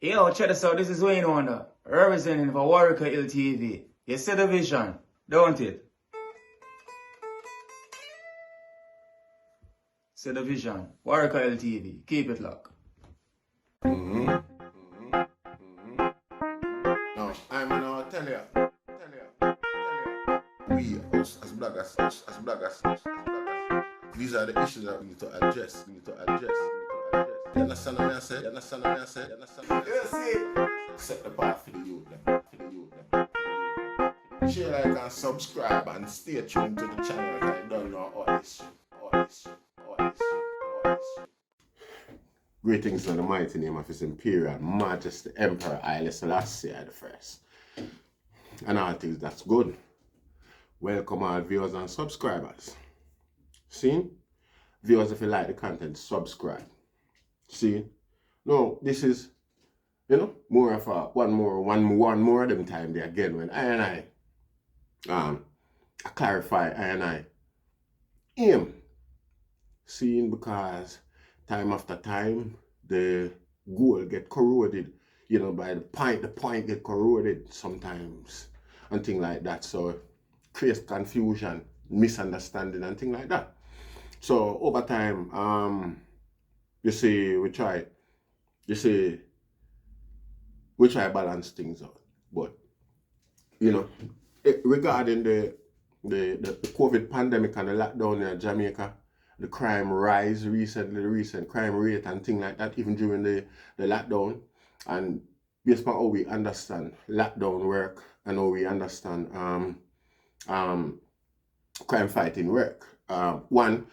Yo, check this out. This is Wayne Wonder, representing for Warieka LTV. You see the vision, don't it? See the vision. Warieka LTV. Keep it locked. No, I'm gonna tell you. We as bloggers, these are the issues that we need to address. You understand what I said? You see? Set the path for the youth. Share, like, and subscribe and stay tuned to the channel. I don't know all this. Greetings in the mighty name of His Imperial Majesty Emperor Haile Selassie I the First. And all things that's good. Welcome all viewers and subscribers. See? Viewers, if you like the content, subscribe. See? No, this is, more of a one more of them time there again when I clarify I aim. Seeing because time after time the goal get corroded, by the point get corroded sometimes and things like that. So creates confusion, misunderstanding and things like that. So over time, we try balance things out. But regarding the COVID pandemic and the lockdown in Jamaica, the crime rise recently, the recent crime rate and things like that, even during the lockdown, and based on how we understand lockdown work and how we understand crime fighting work. One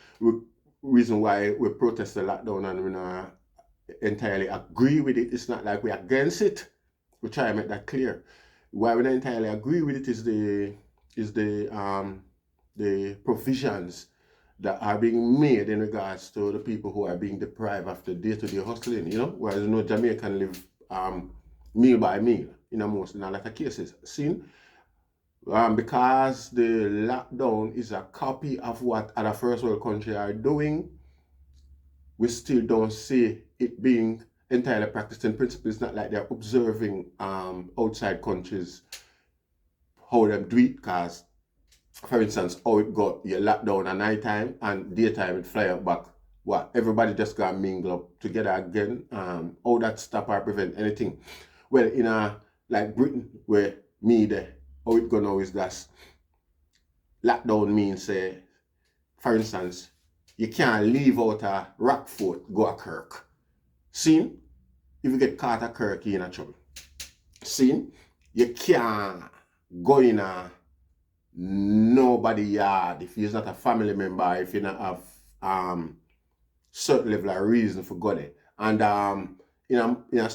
reason why we protest the lockdown and we not entirely agree with it, it's not like we're against it. We try to make that clear. Why we don't entirely agree with it is the provisions that are being made in regards to the people who are being deprived of the day-to-day hustling, whereas Jamaican live meal by meal in a lot of cases. Seen? Because the lockdown is a copy of what other first world countries are doing, we still don't see it being entirely practiced in principle. It's not like they're observing outside countries how them do it, because for instance, how it got you locked down at night time and daytime it fly up back. What? Everybody just got mingle up together again. How that stop or prevent anything? Well, in like Britain, where me there, how it go now is that lockdown means, for instance, you can't leave out a Rockfort, go a Kirk. Seen? If you get caught at Kirk, you're in trouble. Seen? You can't go in nobody yard if you're not a family member, if you not have certain level of reason for going there. And in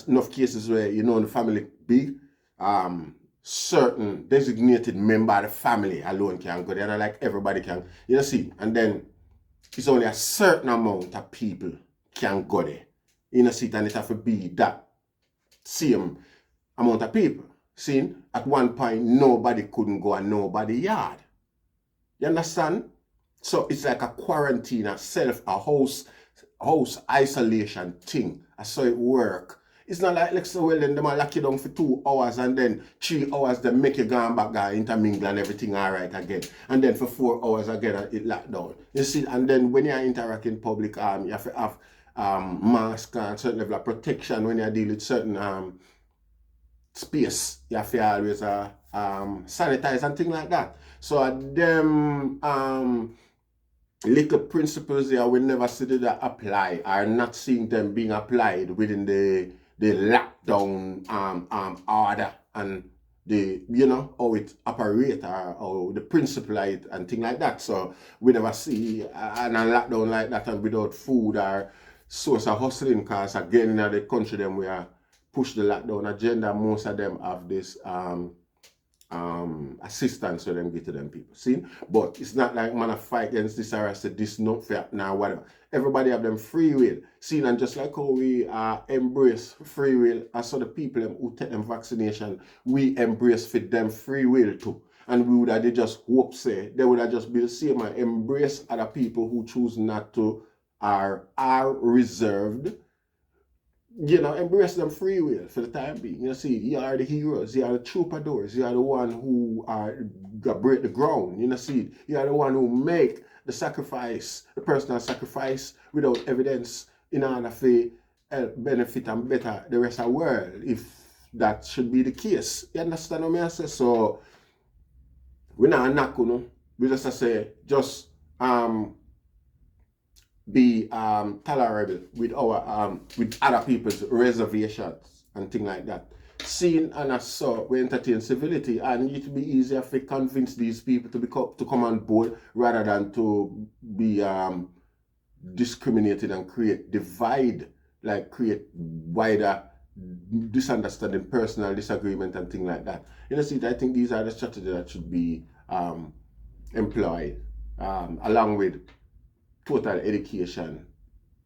enough cases where the family big, certain designated member of the family alone can go there, and like everybody can, see. And then it's only a certain amount of people can go there. See, and it have to be that same amount of people. See, at one point, nobody couldn't go and nobody yard. You understand? So it's like a quarantine, a house isolation thing. That's how it work. It's not like, let's say, well, then they might lock you down for 2 hours and then 3 hours, they make you go back, intermingle and everything all right again. And then for 4 hours again, it locked down. You see, and then when you interact in public, you have to have mask and certain level of protection when you deal with certain space. You have to always sanitize and things like that. So them little principles there we never see that apply, are not seeing them being applied within the lockdown order and the how it operates or the principle of it and things like that. So we never see a lockdown like that and without food or source of hustling, because again in the country them we are push the lockdown agenda. Most of them have this assistance so them get to them people. See? But it's not like man a fight against this or I said this not fair now, whatever. Everybody have them free will. See, and just like how we embrace free will, as so the people who take them vaccination, we embrace for them free will too. And we would have just hope say they would have just be the same and embrace other people who choose not to are reserved embrace them free will for the time being. You are the heroes, you are the troubadours, you are the one who are break the ground. You are the one who make the sacrifice, the personal sacrifice without evidence in order to benefit and better the rest of the world, if that should be the case. You understand what I say? So we not knock, we just say be tolerable with our with other people's reservations and things like that. Seeing and as so we entertain civility, and it will be easier to convince these people to come on board rather than to be discriminated and create divide, like create wider misunderstanding, personal disagreement and things like that. I think these are the strategies that should be employed along with total education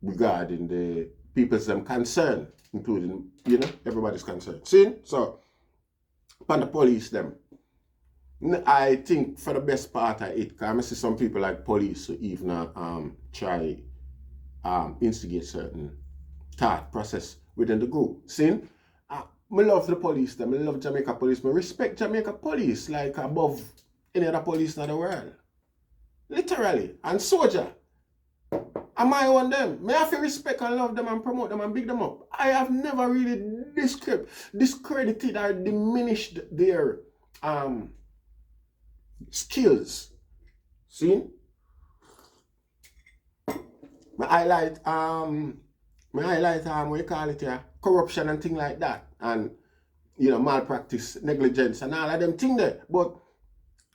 regarding the people's concern, including, everybody's concerned. See? So, upon the police them, I think for the best part of it, because I see some people like police who even try instigate certain thought process within the group. See? I love the police them, I love Jamaica police, I respect Jamaica police like above any other police in the world. Literally. And soldier. Am I on them? May I have to respect and love them and promote them and big them up. I have never really discredited or diminished their skills. See? I highlight what you call it here, corruption and things like that. And malpractice, negligence and all of them things there. But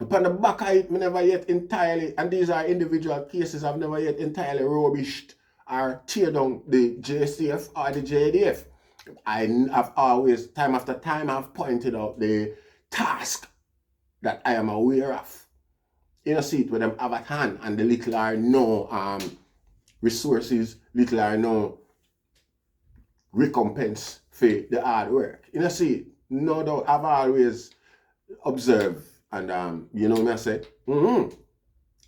upon the back of it, I never yet entirely, and these are individual cases, I've never yet entirely rubbished or tear down the JCF or the JDF. I have always, time after time, I've pointed out the task that I am aware of. See it with them have at hand, and the little or no resources, little or no recompense for the hard work. See it? No doubt, I've always observed. And me I say,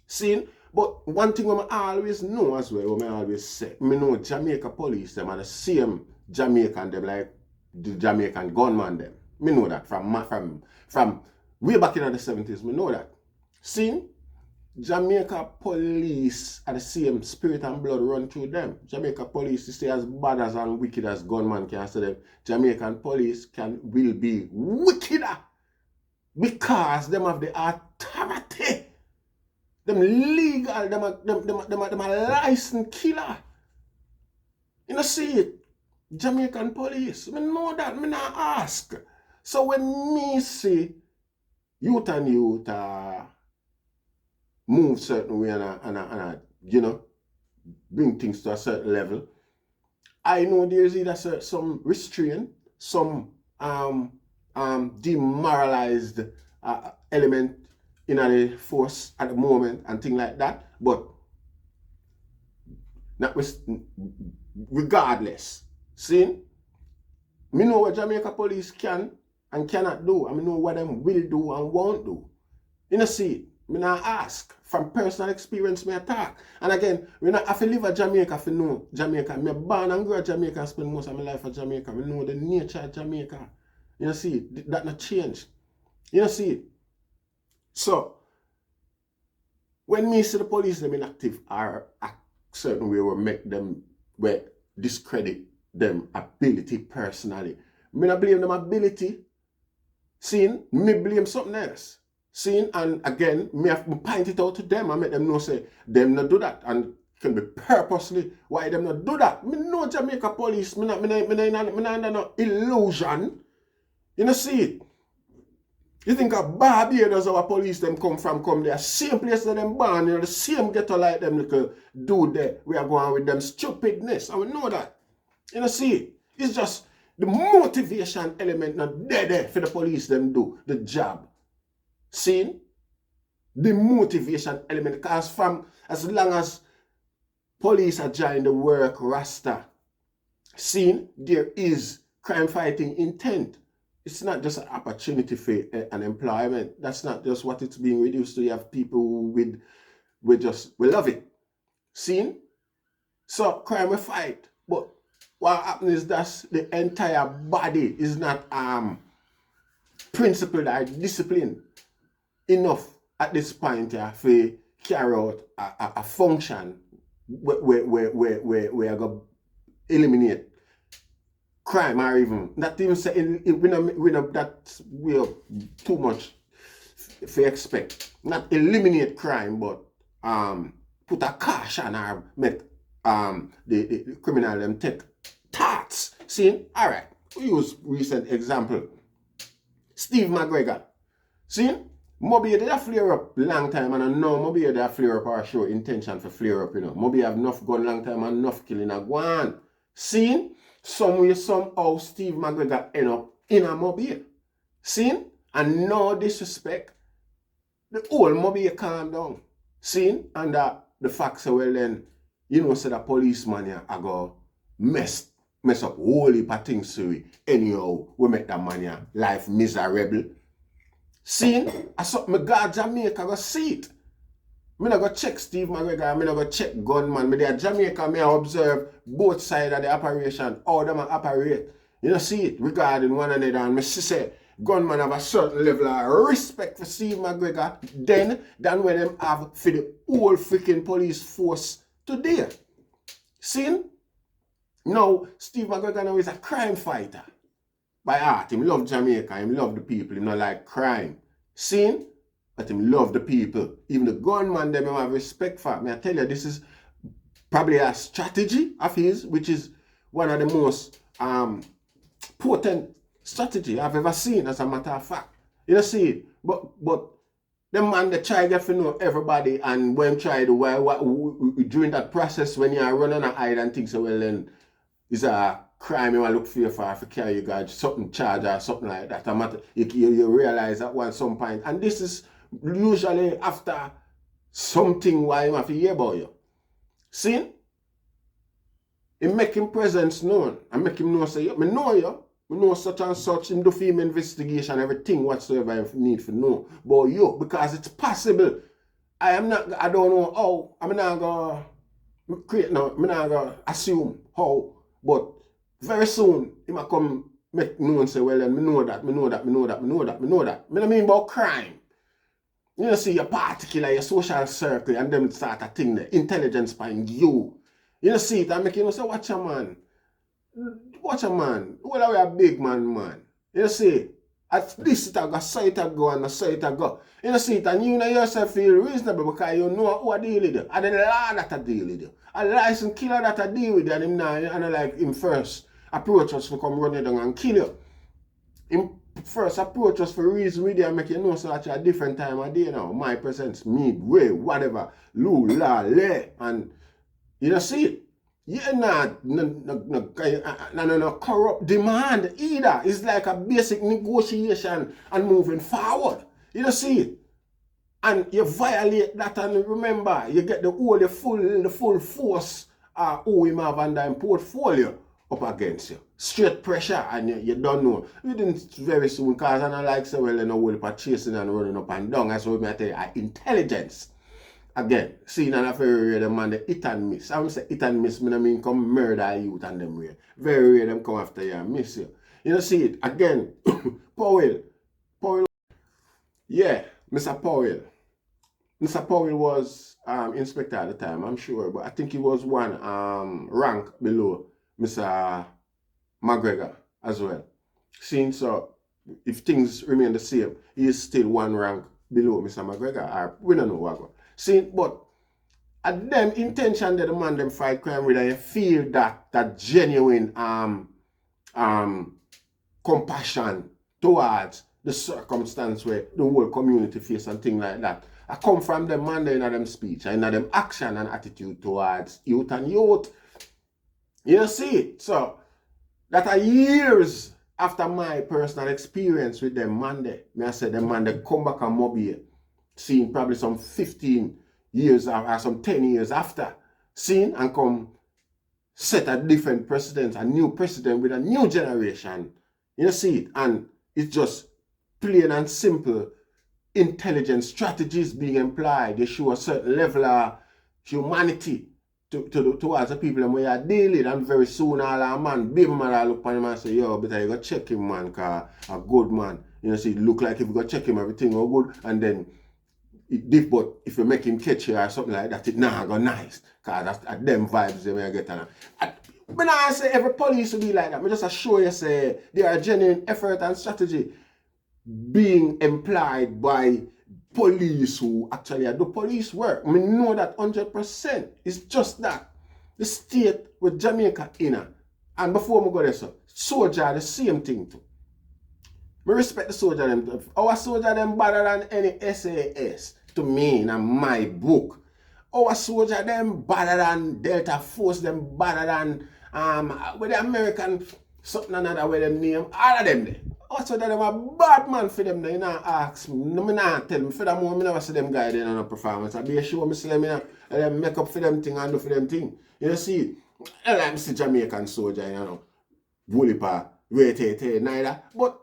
See, but one thing I always know as well, what I always say, I know Jamaica police them are the same Jamaican them like the Jamaican gunman them. I know that from way back in the 70s, I know that. See, Jamaica police are the same spirit and blood run through them. Jamaica police stay as bad as and wicked as gunman can say them. Jamaican police will be wickeder. Because them have the authority. Them legal, them a licensed killer. See it? Jamaican police. I know that, I not ask. So when me see youth and youth move certain way and bring things to a certain level, I know there's either some restraint, some demoralized element in the force at the moment and things like that. But regardless, see, me know what Jamaica police can and cannot do. I know what them will do and won't do. See, me not ask. From personal experience, me attack. And again, we not have to live at Jamaica to know Jamaica. Me born and grow at Jamaica and spend most of my life at Jamaica. We know the nature of Jamaica. See, that not change. See. So, when me see the police them inactive or a certain way will make them, will discredit them ability personally. Me not blame them ability. Seeing, me blame something else. Seeing, and again, me have to point it out to them and make them know say, them not do that. And can be purposely why them not do that. Me know Jamaica police, me not under no illusion. See it? You think of Barbados, our police them come there, same place that them born, the same ghetto like them little dude there. We are going with them stupidness, and we know that. See it? It's just the motivation element not there for the police them do the job. See? The motivation element, because from as long as police are trying to work Rasta, see, there is crime fighting intent. It's not just an opportunity for an employment. That's not just what it's being reduced to. You have people we love it. See? So crime we fight. But what happens is that the entire body is not principled or disciplined enough at this point to carry out a function where I go eliminate crime, or even not even say we know that we are too much to expect. Not eliminate crime, but put a caution or make the criminal them take thoughts. See, all right. We use recent example. Steve McGregor. See, Moby did a flare up long time, and I know Moby did a flare up or show intention for flare up, you know. Moby have enough gun long time and enough killing a guan. See, some way, somehow, Steve McGregor end up in a Moby. See, and no disrespect, the whole Moby calm down. See, and the facts are well then, you know, say the policeman here, I go mess up whole heap of things to we. Anyhow, we make that man here life miserable. See, I saw my God Jamaica go see it. Me not go check Steve McGregor, me not go check gunman. Me there Jamaica, me observe both sides of the operation, how them operate. You know, see it regarding one another, and me say gunman have a certain level of respect for Steve McGregor than when them have for the whole freaking police force today. See? Now, Steve McGregor now is a crime fighter. By heart, him love Jamaica, him love the people, him not like crime. See? But him love the people. Even the gunman, them have respect for. Me I tell you, this is probably a strategy of his, which is one of the most potent strategy I've ever seen, as a matter of fact. You know, see it? But the man, they try to get to know everybody, and when try to, during that process, when you are running a hide and things, so well, then it's a crime you want to look for carry you guys, something charge or something like that. You realize that one some point. And this is usually after something why you have to hear about you. See? It make him presence known. And make him know, say, me know you. Me know such and such. Him do film investigation, everything whatsoever I need to know. But you, because it's possible. I don't know how. I'm not going to create now. I'm not going to assume how. But very soon, he might come make known and say, well, then, me know that. Me don't mean about crime. You know, see your particular, your social circle, and them start a thing, the intelligence behind you. You know, see it, and make you know, say, watch a man. Well, I a big man. You know, see, at least it a go, so it a go, and so it a go. You know, see it, and you know yourself feel reasonable because you know who a deal with you. And then the law that a deal with you. A licensed killer that a deal with you, and him now, and like him first approach us to come run you down and kill you. Him first approach us for reason with you and make you know so that you're a different time of day now. My presence, midway, whatever, loo, la, le, and you know, see it. You're not no corrupt demand either. It's like a basic negotiation and moving forward. You know, see it. And you violate that, and remember, you get the full force who him have under him portfolio up against you. Straight pressure, and you don't know. You didn't very soon, because I don't like say, well, you know, we're chasing and running up and down. That's what I tell you, intelligence. Again, seeing an very rare, the man, the hit and miss. I would say hit and miss, I mean, come murder youth and them rare. Very rare, them come after you and miss you. You know, see it, again, Powell, yeah, Mr. Powell. Mr. Powell was inspector at the time, I'm sure, but I think he was one rank below Mr. McGregor as well. Seeing so, if things remain the same, he is still one rank below Mr. McGregor, or we don't know what. See, but at them intention that the man them fight crime with, I feel that genuine compassion towards the circumstance where the whole community face and things like that. I come from them man in them speech, in them action and attitude towards youth and youth. You see it? So that are years after my personal experience with them Monday. I said them man they come back and mobile. Seeing probably some 15 years or some 10 years after, seeing and come set a different precedent, a new precedent with a new generation. You see it? And it's just plain and simple intelligent strategies being employed. They show a certain level of humanity towards the people them we are dealing, and very soon all our man, baby man look on him and say, yo, better you go check him, man, cause a good man. You know, see, it look like if you go check him, everything go good, and then it dip, but if you make him catch you or something like that, it nah go nice. Cause that's at them vibes they may get on. When I say every police will be like that, I just assure you say there are genuine effort and strategy being employed by police who actually do police work. I mean, know that 100%. It's just that. The state with Jamaica in. And before we go there, so, soldier, the same thing too. We respect the soldier them. Our soldier them better than any SAS to me in my book. Our soldier them better than Delta Force, them better than with the American something another way them name. All of them there. Also that them a bad man for them. You know, ask me. No, me not tell me. For that moment, I never see them guys there on a performance. I be sure me see them, you know, make up for them thing and do for them thing. You know, see, I see Jamaican soldier, you know, bully pa, wait, neither. But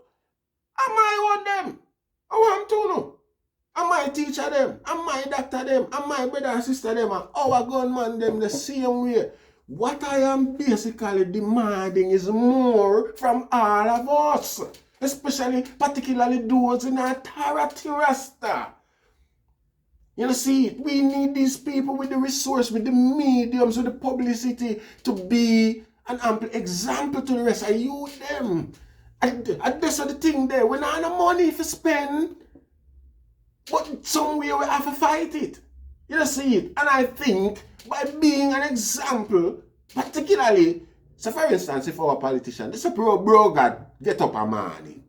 am I want them? I want to know. Am I teacher them? Am I doctor them? Am I brother and sister them? And our gunman them the same way. What I am basically demanding is more from all of us. Especially, particularly those in our authority Rasta. You know, see, we need these people with the resource, with the mediums, with the publicity to be an ample example to the rest of you them. And that's the thing there. We don't have no money to spend, but somewhere we have to fight it. You know, see it. And I think by being an example, particularly, so for instance, if our politician, this is a bro God, get up a morning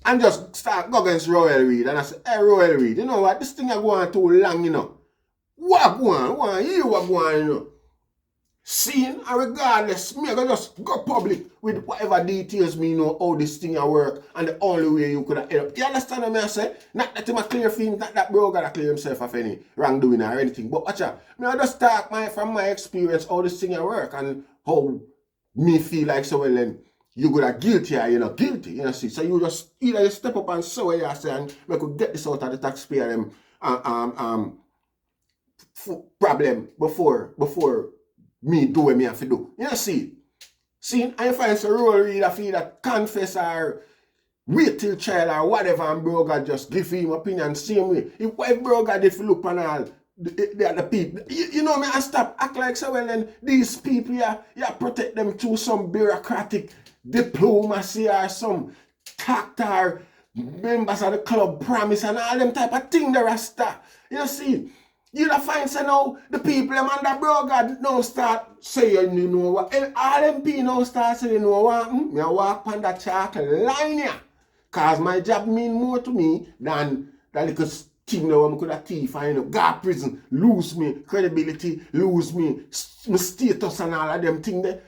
and just start go against Royal Reed, and I say, hey Royal Reed, you know what, this thing is going too long, you know. What going on? You what going, you know. Seeing, and regardless, me I go just go public with whatever details me know how this thing a work, and the only way you could have helped. You understand what I say? Not that him a clear thing, not that bro gotta clear himself of any wrongdoing or anything. But watch out, me I just talk from my experience how this thing a work and how me feel like so well then you could have guilty or you're not guilty, you know see. So you just either you step up and say what you say and we could get this out of the taxpayer problem before me do what me have to do. You know, see, I find some role reader feel that confess or wait till trial or whatever, and bro God just give him opinion same way. If bro God if you look on all the other people, you know me, I stop act like so well then these people you protect them through some bureaucratic diplomacy or some tact or members of the club promise and all them type of thing the Rasta. You know, see. You don't find say now the people them under bro God now start saying you know what, and all them people now start saying you know what, me walk on that chalk line here. Cause my job mean more to me than that little thing now I could have thief and you know, go to prison, lose me credibility, lose me status and all of them things there.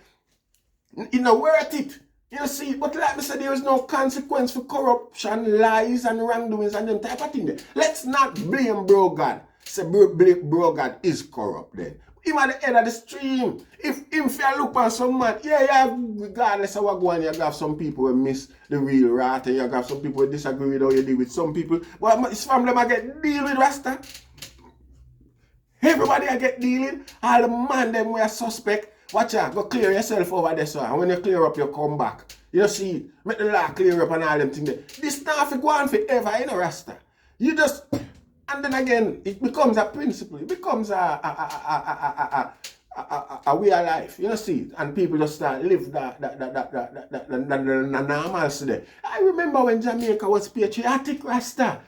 It's not worth it. You know, see, but like I said, there is no consequence for corruption, lies, and wrongdoings and them type of thing there. Let's not blame bro God. Say bro God is corrupt then. Him at the end of the stream. If you look on some man, yeah, regardless of what go on, you have some people who miss the real rat, and you have some people who disagree with how you deal with some people. But it's from them I get deal with Rasta. Everybody I get dealing. All the man them we are suspect. Watch out, go clear yourself over there, sir. And when you clear up, you come back. You see, make the law clear up and all them things there. This not for go on forever, you know, Rasta. You just, and then again, it becomes a principle. It becomes a way of life. You know, see, and people just start live the normalcy there. I remember when Jamaica was patriotic, Rasta.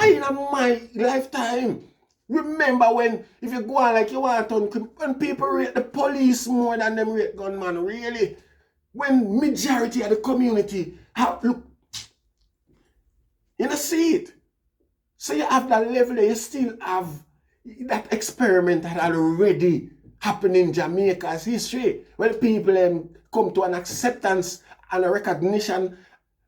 In my lifetime. Remember when, if you go on like you want to, when people rate the police more than them rate gunman, really? When majority of the community have, look, you don't see it. So you have that level there, you still have that experiment that had already happened in Jamaica's history. When people come to an acceptance and a recognition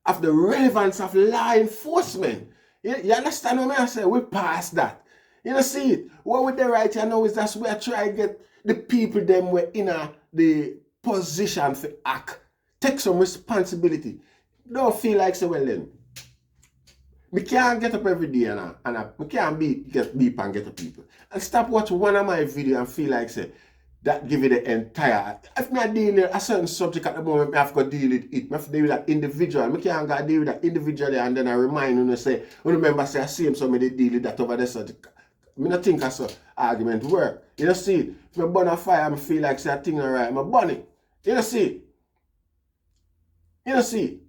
of the relevance of law enforcement. You understand what I say? We passed that. You know, see it. What we do right here now is that's where I try to get the people them were in the position for act. Take some responsibility. Don't feel like say, well then, Me can't get up every day and me can't get deep and get up people. And stop watch one of my video and feel like say that give you the entire. If me deal with a certain subject at the moment, me have to deal with it. Me have to deal with that individual. Me can't go deal with that individually and then I remind you say, remember say I see him so me they deal with that over there subject. Me not think that's an argument work. You know see, if me burn a fire, I feel like say a thing alright, me burn it. You know see. You know see.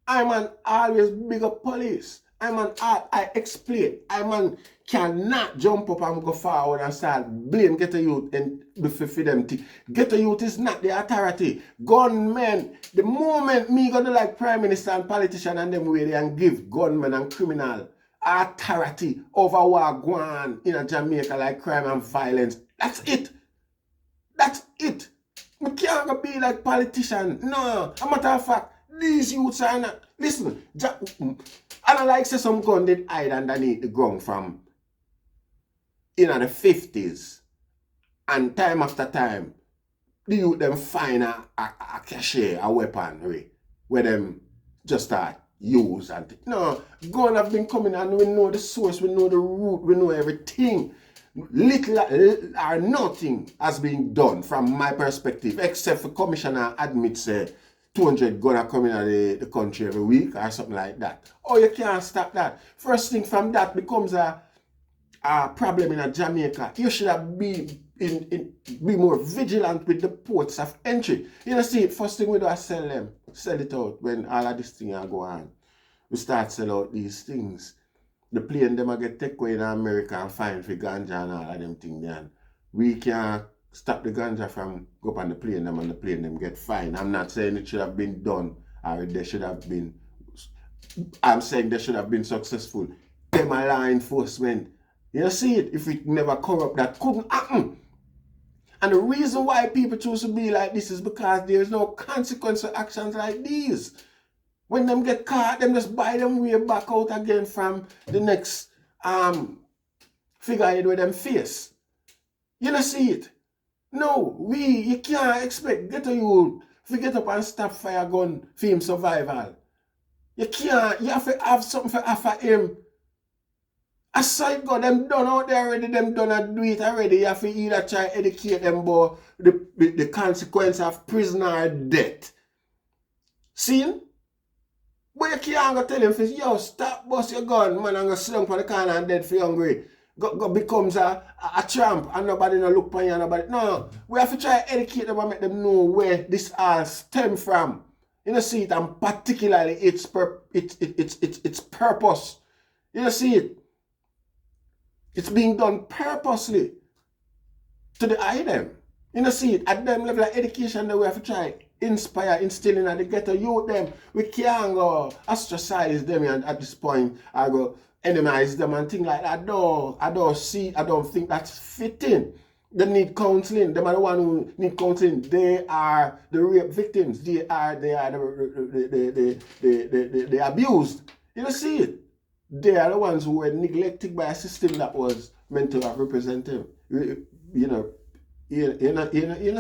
I'm an always big up police. I explain. Cannot jump up and go forward and start blame ghetto youth and for them. Ghetto youth is not the authority. Gunmen, the moment me go to like prime minister and politician and them way they and give gunmen and criminal authority over what go on in a Jamaica like crime and violence. That's it. That's it. We can't go be like politician. No, a matter of fact, these youths are not. Listen, I don't like say some gun did hide underneath the ground from in the 50s. And time after time, the youth them find a cachet, a weaponry, where them just start use and no, gun have been coming and we know the source, we know the root, we know everything. Little or nothing has been done from my perspective, except for commissioner admits 200 gun are coming out of the country every week or something like that. Oh, you can't stop that. First thing from that becomes a problem in Jamaica. You should have be more vigilant with the ports of entry. You know, see, first thing we do is sell them. Sell it out when all of this thing go on. We start sell out these things. The plane them get take away in America and fine for ganja and all of them things then. We can't stop the ganja from go up on the plane them and the plane them get fined. I'm not saying it should have been done or they should have been. I'm saying they should have been successful. Them are law enforcement. You see it? If it never corrupt, that couldn't happen. And the reason why people choose to be like this is because there's no consequence for actions like these. When them get caught, them just buy them way back out again from the next figurehead with them face. You don't see it? No, you can't expect ghetto youth to get up and stop fire gun for him survival. You can't, you have to have something for offer him. Aside God, them done out there already, them done and do it already. You have to either try to educate them about the consequence of prison or death. See? But you can't go tell him, yo, stop bust your gun, man, and go slump on the corner and dead for hungry. Go becomes a tramp and nobody no look for you, nobody. No, we have to try to educate them and make them know where this all stem from. You know, see it, and particularly its purpose. You know, see it. It's being done purposely to the item. You know, see it, at them level of education that we have to try inspire, instilling at the ghetto youth them. We can't go ostracize them and at this point I go enemize them and things like that. I don't think that's fitting. They need counseling. Them are the one who need counseling. They are the rape victims. They are the abused. You know, see it. They are the ones who were neglected by a system that was meant to have represented them. You know,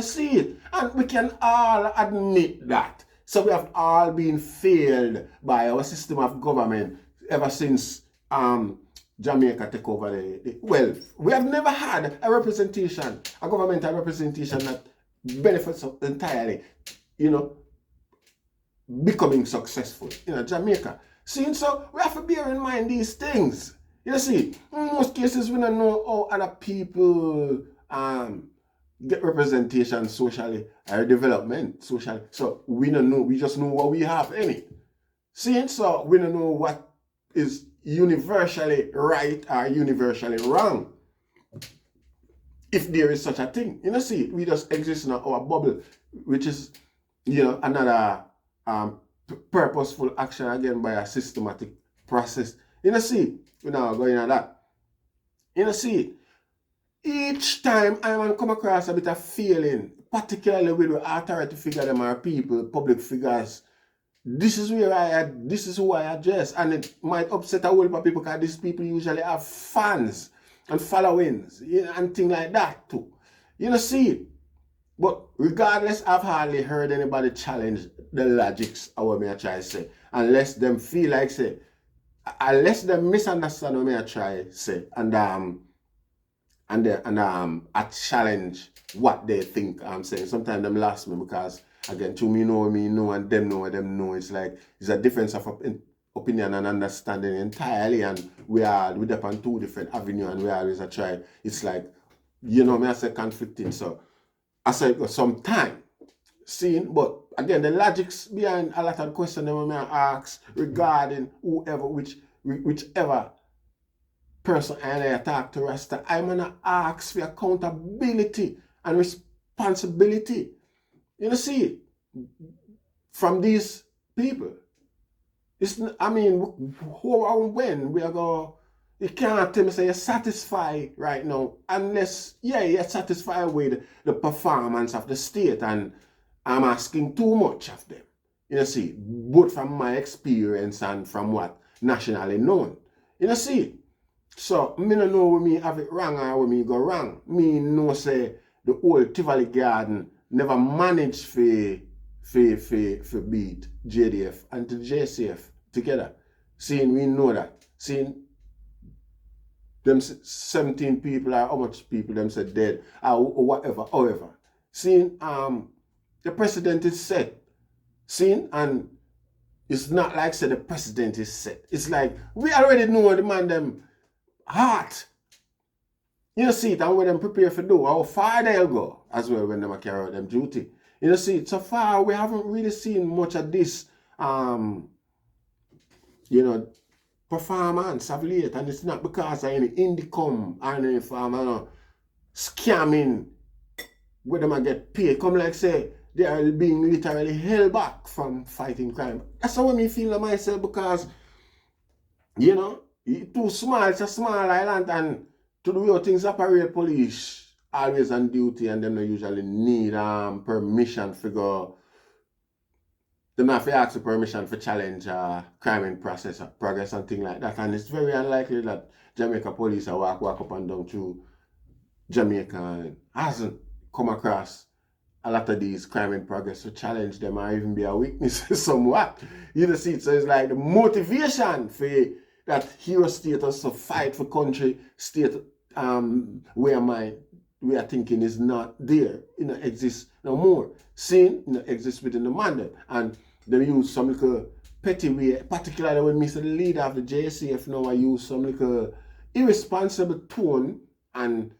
see it. And we can all admit that. So we have all been failed by our system of government ever since Jamaica took over well, we have never had a representation, a governmental representation that benefits entirely, you know, becoming successful in Jamaica. See, so we have to bear in mind these things. You see, in most cases we don't know how other people get representation socially or development socially. So we don't know, we just know what we have in it. See, so we don't know what is universally right or universally wrong. If there is such a thing. You know, see, we just exist in our bubble, which is, you know, another purposeful action again by a systematic process. You know, see, we're now going at that. You know, see, each time I come across a bit of feeling, particularly with the authority figure them or people, public figures, this is who I address, and it might upset a whole lot of people because these people usually have fans and followings, you know, and things like that too. You know, see, but regardless, I've hardly heard anybody challenge the logics of what I try to say, unless them feel like say, unless them misunderstand what me I try say, and I challenge what they think I'm saying. Sometimes them lost me because again, to me know, and them know. It's like it's a difference of opinion and understanding entirely, and we depend on two different avenues, and we always try. It's like, me I say conflicting. So I said some time seeing, but again, the logics behind a lot of the questions that I ask regarding whichever person I talk to Rasta, I'm gonna ask for accountability and responsibility. You see, from these people. Who and when we are going, you can't tell me say you're satisfied right now unless, you're satisfied with the performance of the state, and I'm asking too much of them. You see, both from my experience and from what nationally known. You see, so me no know when me have it wrong or when me go wrong. Me know say the old Tivoli Garden never managed for beat JDF and the JCF together. Seeing we know that. Seeing them 17 people or how much people them said dead or whatever, however. Seeing the president is set. Seeing, and it's not like say the president is set. It's like we already know the man them heart. You see it, and when them prepare for do, how far they'll go as well when them carry out them duty. You see, so far we haven't really seen much of this, performance of late, and it's not because of any income or any farmer scamming where them get paid. Come like say they are being literally held back from fighting crime. That's how me feel myself because it's too small. It's a small island, and to do your things operate police always on duty, and them don't usually need permission for go. Them not have to ask for permission for challenge crime in progress and things like that. And it's very unlikely that Jamaica police are walk up and down through Jamaica and hasn't come across a lot of these crime in progress to challenge them or even be a witness somewhat. See, so it's like the motivation for that hero status to fight for country state where we are thinking is not there, exists no more. Sin, exists within the mandate. And they use some little petty way, particularly when Mr. the leader of the JCF now I use some little irresponsible tone and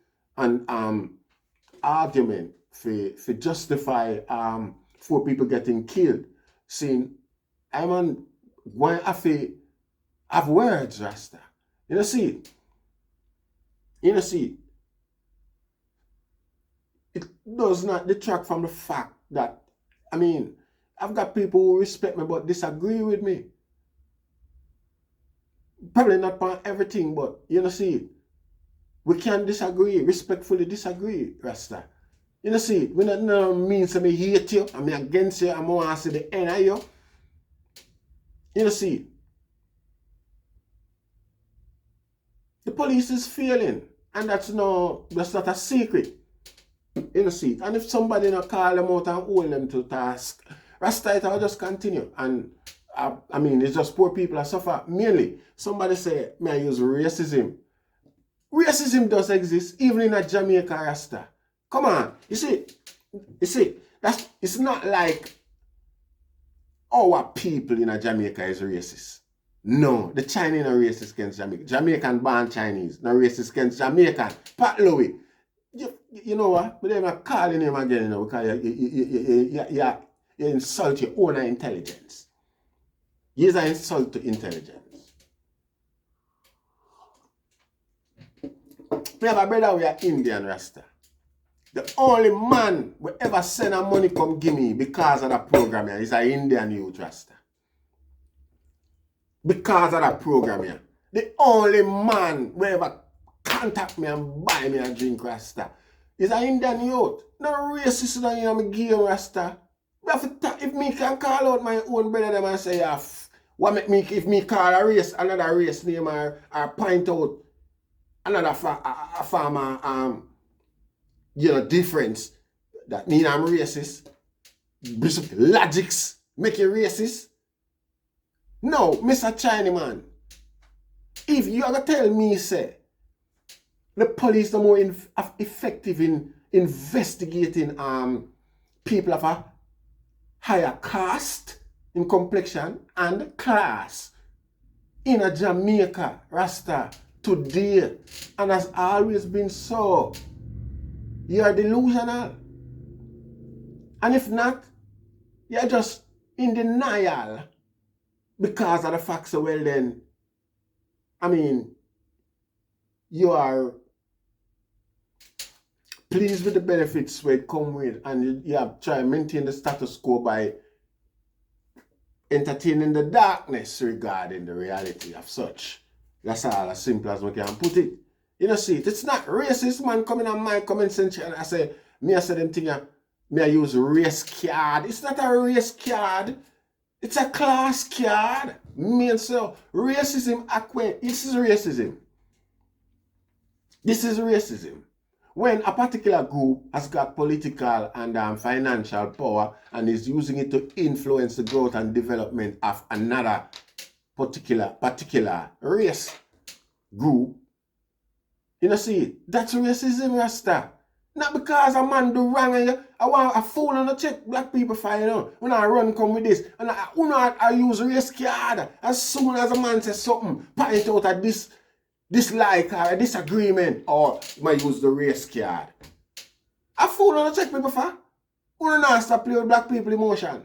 argument for justify 4 people getting killed. Saying I'm going to have words, Rasta. See. It does not detract from the fact that, I've got people who respect me but disagree with me. Probably not on everything, but see, we can disagree, respectfully disagree, Rasta. See, we not means to me hate you, I'm against you, I'm going to see the end of you. See, the police is failing, and that's not a secret. See, and if somebody not call them out and hold them to task, Rasta will just continue. And it's just poor people that suffer. Mainly, somebody say, may I use racism? Racism does exist, even in a Jamaica, Rasta. Come on, you see, it's not like our people in a Jamaica is racist. No, the Chinese are racist against Jamaica. Jamaican born Chinese, no racist against Jamaican. Pat Louis, you know what? But they're not calling him again, because you insult your own intelligence. He's an insult to intelligence. We have a brother we are Indian, Rasta. The only man we ever send a money come give me because of that program here is an Indian youth, Rasta. Because of that program here. The only man we ever contact me and buy me a drink, Rasta, is an Indian youth. No racist in me game, Rasta. If me can call out my own brother them and say, what make me, if me call another race name or point out another farmer difference, that mean I'm racist. Logics make you racist. No, Mr. China man. If you ever tell me, say, the police are more effective in investigating people of a higher caste in complexion and class in a Jamaica, Rasta, today, and has always been so, you are delusional. And if not, you're just in denial because of the fact, so well then, I mean, you are pleased with the benefits where it come with, and you have tried to maintain the status quo by entertaining the darkness regarding the reality of such. That's all as simple as we can put it. You know, see, it's not racist, man, coming on my comment section and I say them thing, me I use race card. It's not a race card. It's a class card. Me and so, racism, this is racism. This is racism. When a particular group has got political and financial power and is using it to influence the growth and development of another particular race group, you know, see, that's racism, Rasta. Not because a man do wrong and I want a fool on the check black people for, you know. When I run come with this, and I use race card. As soon as a man says something, point out at this dislike or a disagreement, or might use the race card. A fool on the check people for. Who not stop play with black people emotion.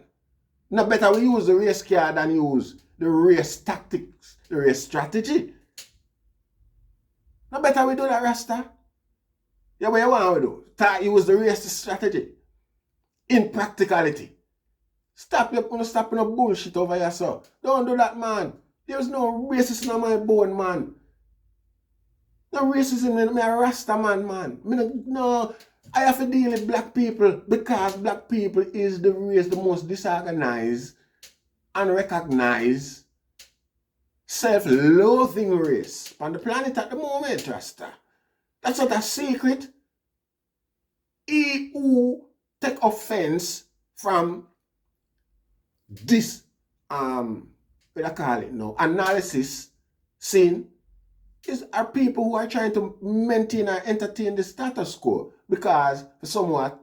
No better we use the race card than use the race tactics, the race strategy. No better we do that, Rasta. Yeah, what you want to do? Use the race strategy. In practicality. Stop no bullshit over yourself. Don't do that, man. There's no racism in my bone, man. No racism in me a Rasta man. No, I have to deal with black people because black people is the race the most disorganized, unrecognized, self-loathing race on the planet at the moment, Rasta. That's not a secret. He who take offense from this what I call it now, analysis, sin, are people who are trying to maintain or entertain the status quo because somewhat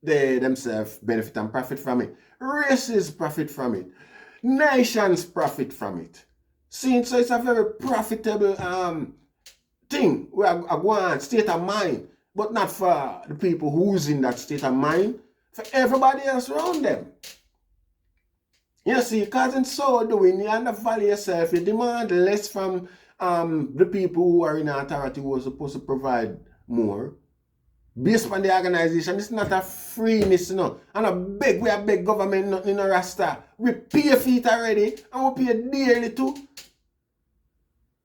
they themselves benefit and profit from it. Races profit from it. Nations profit from it. See, so it's a very profitable thing where I go on state of mind, but not for the people who's in that state of mind, for everybody else around them. You see, because in so doing, you undervalue yourself, you demand less from the people who are in authority who are supposed to provide more. Based on the organization, it's not a freeness, you know. And we beg government nothing in a Rasta. We pay for it already, and we pay dearly too.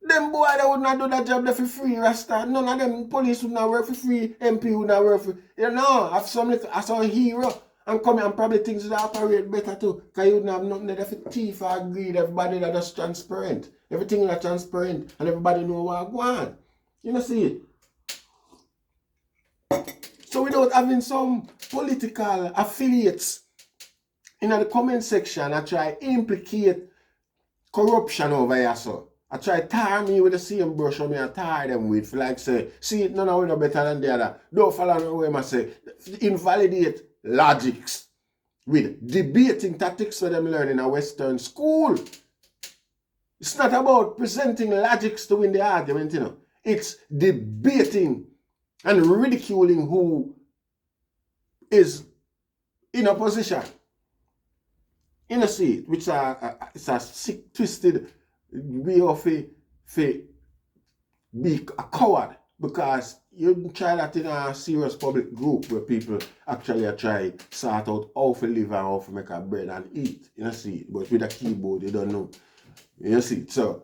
Them boy that would not do that job there for free, Rasta. None of them police would not work for free, MP would not work for free. You know, have some hero and come and probably things would operate better too. Because you wouldn't have nothing there for thief or greed, everybody that is transparent. Everything is transparent and everybody know what go on. You know, see? So without having some political affiliates in the comment section, I try implicate corruption over here, so. I try tar me with the same brush on me and tar them with, like say, see it none of them better than the other. Don't follow no way, I say. Invalidate logics with debating tactics for them learn in a Western school. It's not about presenting logics to win the argument, you know. It's debating and ridiculing who is in opposition. You know, see, which it's a sick, twisted way of be a coward, because you try that in a serious public group where people actually try sort out how to live and how to make a bread and eat. You know, see, but with a keyboard, you don't know. You see, so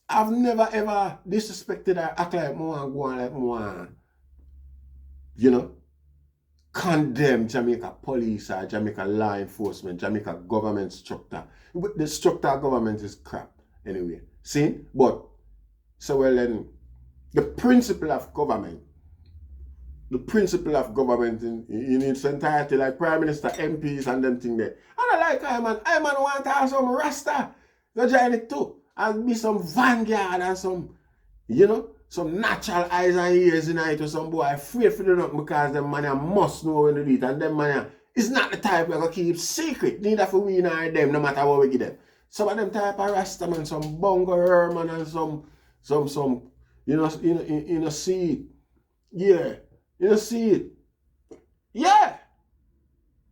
I've never ever disrespected or act like more and go on like more, you know, condemn Jamaica police or Jamaica law enforcement, Jamaica government structure. The structure of government is crap anyway. See? But, so well then, the principle of government in its entirety, like Prime Minister, MPs and them thing there. And I like I man want to have some Rasta. Go join it too. and be some vanguard and some, you know, some natural eyes and ears in it to some boy afraid for do nothing because them man must know when to do it. And them man is not the type we're gonna keep secret, neither for we nor them, no matter what we give them. Some of them type of Rasta man, some bongo Herman and some you know, see it. Yeah. You know, see it. Yeah.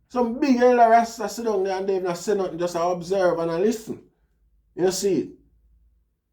Some big elder Rasta sit down there and they've not say nothing, just observe and listen. You know, see it.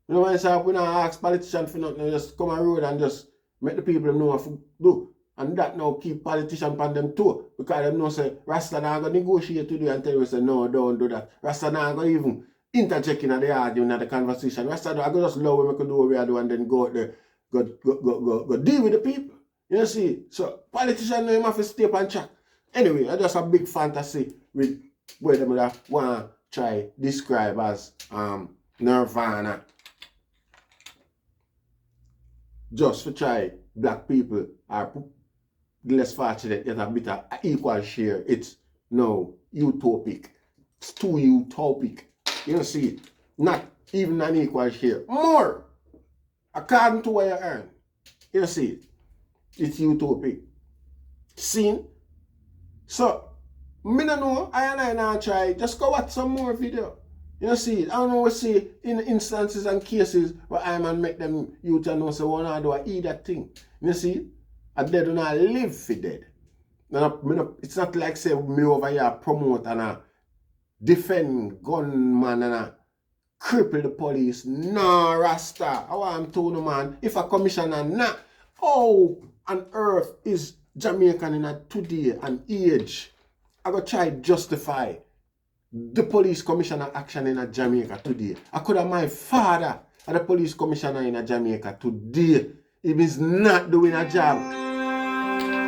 You know, when I say we don't ask politicians for nothing, they just come on road and just make the people know what to do. And that now keep politicians on them too. Because them know say Rasta not gonna negotiate today and tell you say no, don't do that. Rasta not gonna even interject in the argument in the conversation. Rasta I go just love what we can do what we are doing and then go out there, go deal with the people. You know, see, so politicians know him have to stay up and chat. Anyway, I just a big fantasy with where them want to try describe as Nirvana. Just to try black people are less fortunate get a bit of equal share. It's no utopic. It's too utopic. You know, see it. Not even an equal share. More according to what you earn. You know, see it. It's utopic. Seen? So, me don't know, I now try, just go watch some more video. You know, see, I don't know what see in instances and cases where I man make them youth and know say, well, I do I eat that thing. You see, I dead do not live for dead. It's not like say me over here promote and defend gunman and cripple the police. No, Rasta. I want to know, man, if a commissioner not, how on earth is Jamaican in a today and age? I go try justify the police commissioner action in a Jamaica today. I could have my father and the police commissioner in a Jamaica today. If he's not doing a job.